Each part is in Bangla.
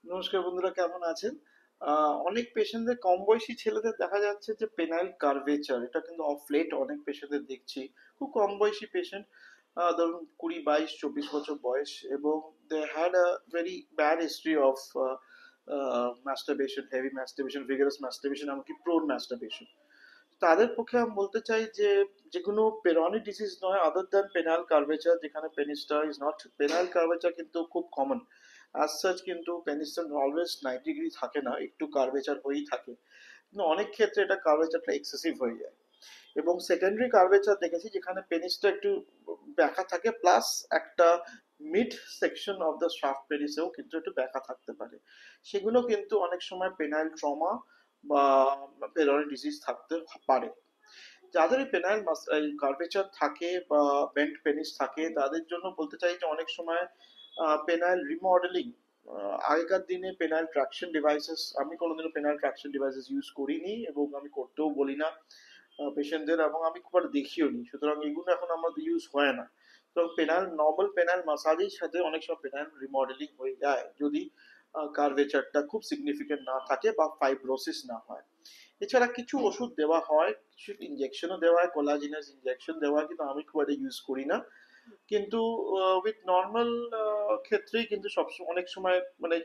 নমস্কার বন্ধুরা, কেমন আছেন? অনেক পেশেন্টদের, কম বয়সী ছেলেদের দেখা যাচ্ছে যে পেনাইল কার্ভেচার, এটা কিন্তু অফ লেট অনেক পেশেন্টদের দেখছি। খুব কম বয়সী পেশেন্ট, ধরুন 20, 22, 24 বছর বয়স, এবং they had a very bad history of masturbation, heavy masturbation, vigorous masturbation, এমনকি প্রোন মাস্টারবেশন। তাদের পক্ষে আমি বলতে চাই যে যেকোনো পেরনি ডিজিজ নয়, আদার দ্যান পেনাইল কার্ভেচার, যেখানে পেনিসটা ইজ নট, পেনাইল কার্ভেচার কিন্তু খুব কমন অ্যাজ সাচ, কিন্তু পেনিসটা অলওয়েজ 90 ডিগ্রি থাকে না, একটু কার্ভেচার হয়েই থাকে। কিন্তু অনেক ক্ষেত্রে এটা কার্ভেচারটা এক্সেসিভ হয়ে যায়। এবং সেকেন্ডারি কার্ভেচার দেখেছি যেখানে পেনিসটা একটু ব্যাকা থাকে, প্লাস একটা mid section of the shaft পেনিসেও কিন্তু একটু ব্যাকা থাকতে পারে। সেগুলো কিন্তু অনেক সময় পেনাইল ট্রমা বা পেলরি ডিজিজ থাকতে পারে। যাদের এই পেনাইল এই কার্ভেচার থাকে বা বেন্ট পেনিস থাকে, তাদের জন্য বলতে চাই যে অনেক সময় পেনাইল রিমডেলিং, আগেকার দিনে পেনাইল ট্রাকশন ডিভাইসেস, আমি কোনোদিনও পেনাইল ট্রাকশন ডিভাইসেস ইউজ করিনি এবং আমি করতেও বলি না পেশেন্টদের, এবং আমি খুব আর দেখিও নি, সুতরাং এগুলো এখন আমাদের ইউজ হয় না। তো পেনাইল, নর্মাল পেনাইল মাসাজের সাথে অনেক সময় পেনাইল রিমডেলিং হয়ে যায় যদি কার্ভেচারটা খুব সিগনিফিকেন্ট না থাকে বা ফাইব্রোসিস না হয়। এছাড়া কিছু ওষুধ দেওয়া হয়, কিছু ইনজেকশনও দেওয়া হয়, কোলাজিনাস ইনজেকশন দেওয়া হয়, কিন্তু আমি খুব একটা ইউজ করি না। কিন্তু উইথ নর্মাল ক্ষেত্রেই কিন্তু অনেক সময় মানে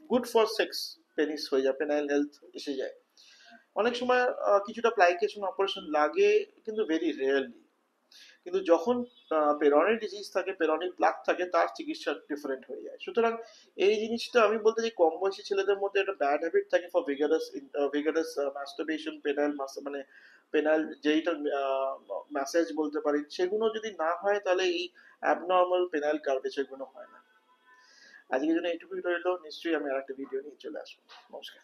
গুড ফর সেক্স পেনিস হয়ে যায়, পেনাইল হেলথ এসে যায়। অনেক সময় কিছুটা প্লাইকেশন অপারেশন লাগে, কিন্তু ভেরি রেয়ারলি। কিন্তু যখন পেরনি ডিজিজ থাকে, পেরনি প্লাক থাকে, তার চিকিৎসা ডিফারেন্ট হয়ে যায়। সুতরাং এই জিনিসটা আমি বলতে চাই, কম বয়সী ছেলেদের মধ্যে একটা ব্যাড হ্যাবিট থাকে ফর ভিগারাস মাস্টারবেশন, পেনাইল মানে পেনাইল যেইটা ম্যাসেজ বলতে পারি, সেগুলো যদি না হয় তাহলে এই অ্যাবনর্মাল পেনাইল কার্ভেচার গুলো হয় না। আজকের জন্য এইটুকুই রইলো, নিশ্চয়ই আমি আরেকটা ভিডিও নিয়ে চলে আসবো। নমস্কার।